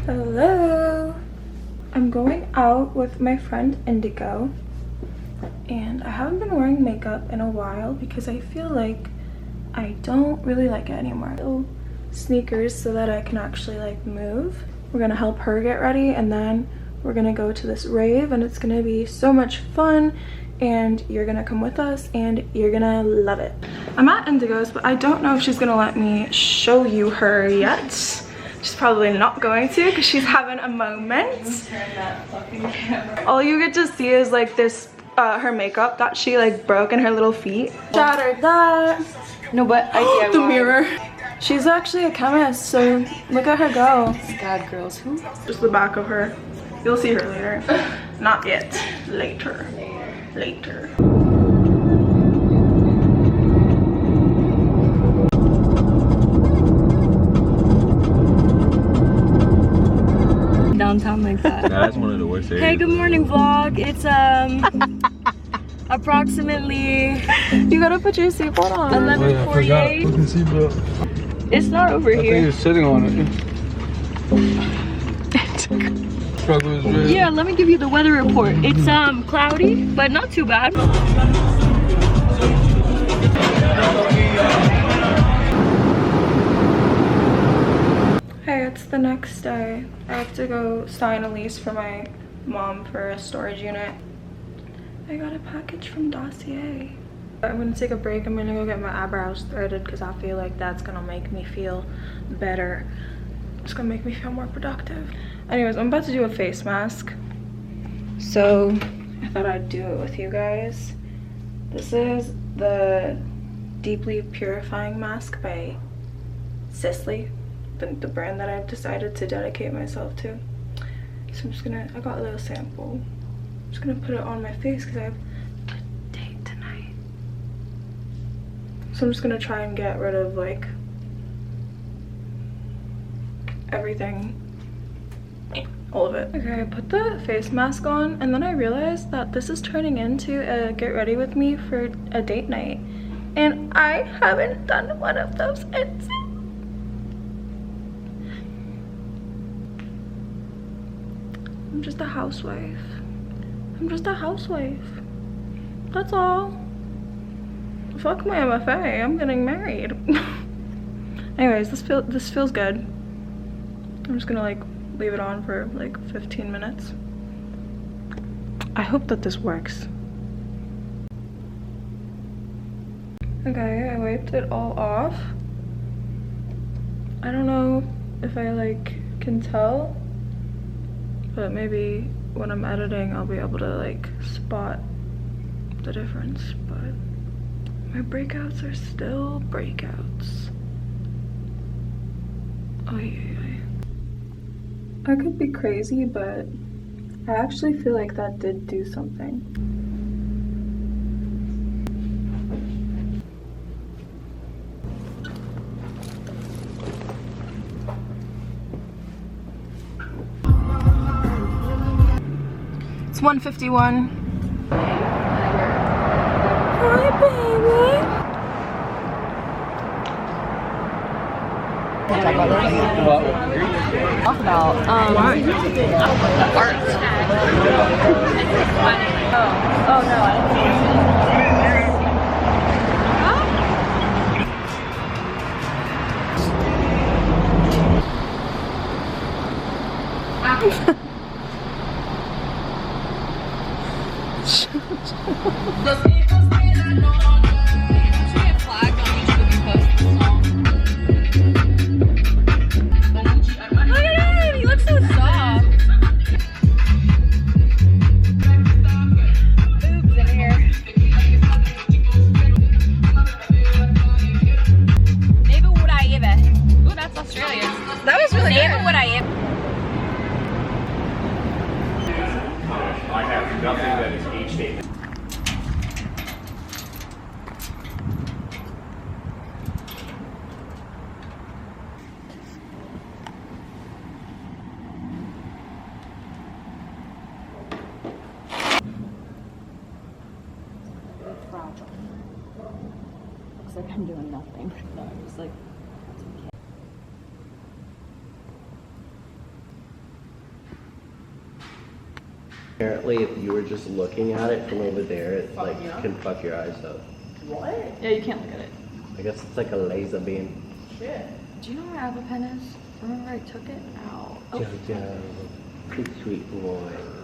Hello. I'm going out with my friend Indigo, and I haven't been wearing makeup in a while because I feel like I don't really like it anymore. Little sneakers so that I can actually like move. We're gonna help her get ready, and then we're gonna go to this rave, and it's gonna be so much fun, and you're gonna come with us and you're gonna love it. I'm at Indigo's, but I don't know if she's gonna let me show you her yet. She's probably not going to because she's having a moment. Turn that fucking camera. All you get to see is like this her makeup that she like broke in her little feet. Shattered that. No, but I The mirror. She's actually a chemist, so look at her go. God, girls, who? Just the back of her. You'll see her later. Not yet. Later. Later. Downtown like that. Nah, that's one of the worst areas. Hey, good morning vlog. It's approximately You gotta put your seatbelt on. 11:48. Put the seatbelt. It's not over I think here. you're sitting on it. Struggle is real. Yeah, let me give you the weather report. It's cloudy, but not too bad. Hey, it's the next day. I have to go sign a lease for my mom for a storage unit. I got a package from Dossier. I'm gonna take a break. I'm gonna go get my eyebrows threaded because I feel like that's gonna make me feel better. It's gonna make me feel more productive. Anyways, I'm about to do a face mask, so I thought I'd do it with you guys. This is the Deeply Purifying Mask by Sisley, the brand that I've decided to dedicate myself to. So I'm just gonna, I got a little sample. I'm just gonna put it on my face because I have a date tonight. So I'm just gonna try and get rid of like everything, all of it. Okay, I put the face mask on, and then I realized that this is turning into a get ready with me for a date night, and I haven't done one of those since. I'm just a housewife. I'm just a housewife. That's all. Fuck my MFA. I'm getting married. Anyways, this feels good. I'm just gonna like leave it on for like 15 minutes. I hope that this works. Okay, I wiped it all off. I don't know if I like can tell, but maybe when I'm editing I'll be able to like spot the difference, but my breakouts are still breakouts. Oh yeah. I could be crazy, but I actually feel like that did do something. It's 1:51. Hi, baby. Talk about art. Oh no, I looks like I'm doing nothing. So I'm just like, Apparently, if you were just looking at it from over there, it like can fuck your eyes up. What? Yeah, you can't look at it. I guess it's like a laser beam. Shit. Do you know where AvaPen is? Remember I took it out? Oh. Jojo, sweet, sweet boy.